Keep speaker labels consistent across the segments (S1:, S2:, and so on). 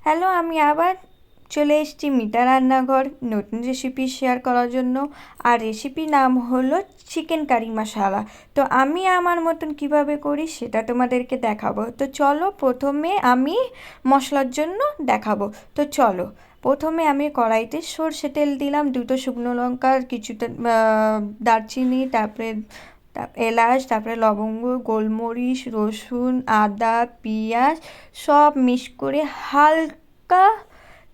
S1: Hello, আমি আবার চলে এসেছি মিতা রান্নাঘর নতুন রেসিপি শেয়ার করার জন্য। আর রেসিপির নাম হলো চিকেন কারি মশালা। তো আমি আমার মতন কিভাবে করি সেটা তোমাদেরকে দেখাবো। তো চলো, প্রথমে আমি মশলার জন্য দেখাবো। তো চলো, প্রথমে আমি কড়াইতে সর্ষে তেল দিলাম, দুটো শুকনো লঙ্কা, কিছুটা দারচিনি, তারপরে এলাচ, তারপরে লবঙ্গ, গোলমরিচ, রসুন, আদা, পেঁয়াজ সব মিক্স করে হালকা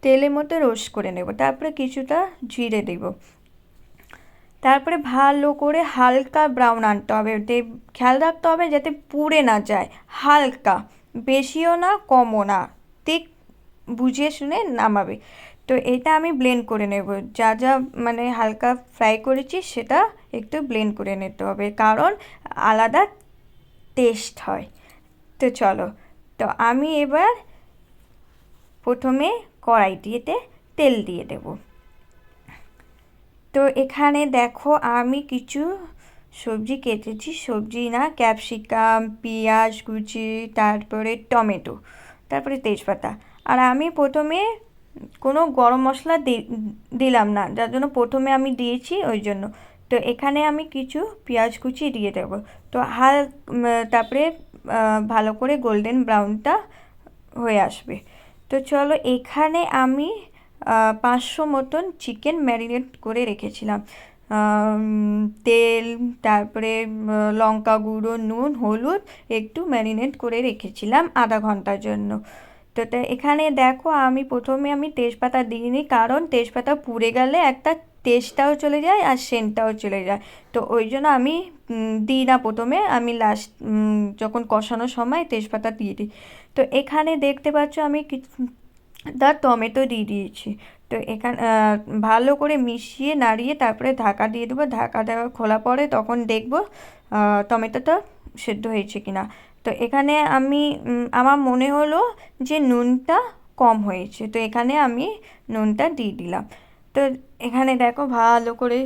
S1: তেলের মধ্যে রোস্ট করে নেব। তারপরে কিছুটা জিরে দেব। তারপরে ভালো করে হালকা ব্রাউন আনতে হবে, খেয়াল রাখতে হবে যাতে পুড়ে না যায়। হালকা, বেশিও না কমও না, ঠিক বুঝে শুনে নামাবে। তো এটা আমি ব্লেন্ড করে নেব। যা যা মানে হালকা ফ্রাই করেছি সেটা একটু ব্লেন্ড করে নিতে হবে, কারণ আলাদা টেস্ট হয়। তো চলো, তো আমি এবার প্রথমে কড়াইটিতে তেল দিয়ে দেব। তো এখানে দেখো আমি কিছু সবজি কেটেছি, সবজি না, ক্যাপসিকাম, পেঁয়াজ কুচি, তারপরে টমেটো, তারপরে তেজপাতা। আর আমি প্রথমে কোনো গরম মশলা দিলাম না, যার জন্য প্রথমে আমি দিয়েছি ওই জন্য। তো এখানে আমি কিছু পেঁয়াজ কুচি দিয়ে দেবো। তো তারপরে ভালো করে গোল্ডেন ব্রাউনটা হয়ে আসবে। তো চলো, এখানে আমি 500 মতন চিকেন ম্যারিনেট করে রেখেছিলাম। তেল, তারপরে লঙ্কা গুঁড়ো, নুন, হলুদ একটু ম্যারিনেট করে রেখেছিলাম আধা ঘন্টার জন্য। তো এখানে দেখো আমি প্রথমে তেজপাতা দিইনি, কারণ তেজপাতা পুড়ে গেলে একটা টেস্টটাও চলে যায় আর সেন্টটাও চলে যায়। তো ওই জন্য আমি দিই না প্রথমে, আমি লাস্ট যখন কষানোর সময় তেজপাতা দিয়ে দিই। তো এখানে দেখতে পাচ্ছ আমি টমেটো দিয়ে দিয়েছি। তো এখানে ভালো করে মিশিয়ে নাড়িয়ে তারপরে ঢাকা দিয়ে দেবো। ঢাকা দেওয়া খোলা পরে তখন দেখবো টমেটোটা সেদ্ধ হয়েছে কিনা। তো এখানে আমি আমার মনে হলো যে নুনটা কম হয়েছে, তো এখানে আমি নুনটা দিয়ে দিলাম। তো এখানে দেখো ভালো করে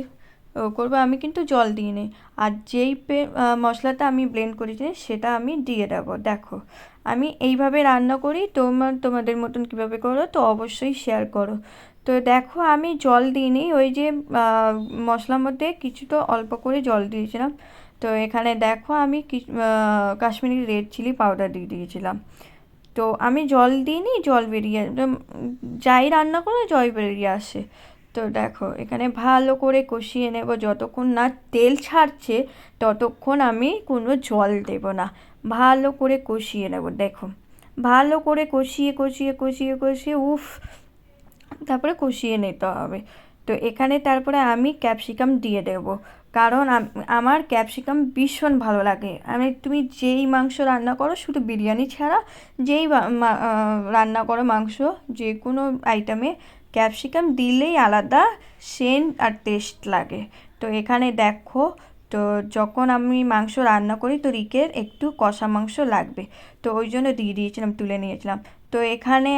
S1: করবো, আমি কিন্তু জল দিইনি। আর যেই মশলাটা আমি ব্লেন্ড করেছি সেটা আমি দিয়ে দেবো। দেখো আমি এইভাবে রান্না করি, তোমাদের মতন কীভাবে করো তো অবশ্যই শেয়ার করো। তো দেখো আমি জল দিইনি, ওই যে মশলার মধ্যে কিছুটা অল্প করে জল দিয়েছিলাম। তো এখানে দেখো আমি কাশ্মীরি রেড চিলি পাউডার দিয়ে দিয়েছিলাম। তো আমি জল দিইনি, জল বেরিয়ে যাই রান্না করে জল বেরিয়ে আসে। তো দেখো এখানে ভালো করে কষিয়ে নেব, যতক্ষণ না তেল ছাড়ছে ততক্ষণ আমি কোনো জল দেব না। ভালো করে কষিয়ে নেব, দেখো ভালো করে কষিয়ে কষিয়ে কষিয়ে কষিয়ে তারপরে কষিয়ে নিতে হবে। তো এখানে তারপরে আমি ক্যাপসিকাম দিয়ে দেব, কারণ আমার ক্যাপসিকাম ভীষণ ভালো লাগে। তুমি যেই মাংস রান্না করো, শুধু বিরিয়ানি ছাড়া যেই রান্না করো মাংস, যে কোনো আইটেমে ক্যাপসিকাম দিলেই আলাদা সেন্ট আর টেস্ট লাগে। তো এখানে দেখো, তো যখন আমি মাংস রান্না করি তো রিকের একটু কষা মাংস লাগবে, তো ওই জন্য দিয়ে দিয়েছিলাম, তুলে নিয়েছিলাম। তো এখানে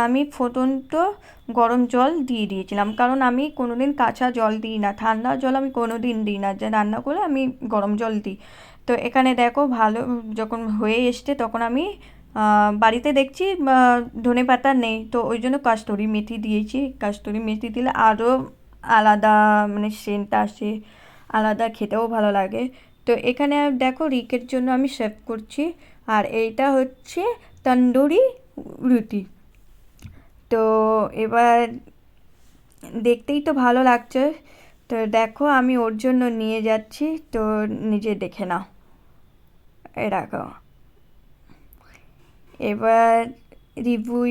S1: আমি ফুটন্ত গরম জল দিয়ে দিয়েছিলাম, কারণ আমি কোনো দিন কাঁচা জল দিই না, ঠান্ডা জল আমি কোনো দিন দিই না, যে রান্না করে আমি গরম জল দিই। তো এখানে দেখো ভালো যখন হয়ে এসছে তখন আমি বাড়িতে দেখছি ধনে পাতা নেই, তো ওই জন্য কস্তুরি মেথি দিয়েছি। কস্তুরি মেথি দিলে আরও আলাদা মানে সেন্ট আসে, আলাদা খেতেও ভালো লাগে। তো এখানে দেখো রিকের জন্য আমি সার্ভ করছি, আর এইটা হচ্ছে তন্দুরি রুটি। তো এবার দেখতেই তো ভালো লাগছে, তো দেখো আমি ওর জন্য নিয়ে যাচ্ছি, তো নিজে দেখে নাও। রাখো, এবার রিভিউ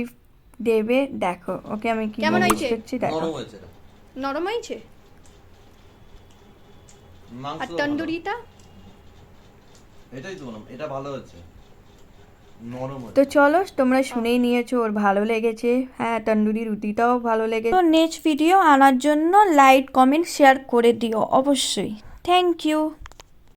S1: দেবে, দেখো ওকে আমি কি ইউজ করছি, দেখো
S2: নরম হয়েছে। আর তন্দুরিটা
S3: এটাই তো বললাম, এটা ভালো হচ্ছে, নরম
S1: তো
S3: হচ্ছে।
S1: চলো, তোমরা শুনেই নিয়েছো ওর ভালো লেগেছে। হ্যাঁ, তন্দুরি রুটিটাও ভালো লেগেছে। তো নেক্সট ভিডিও আনার জন্য লাইক কমেন্ট শেয়ার করে দিও অবশ্যই। Thank you.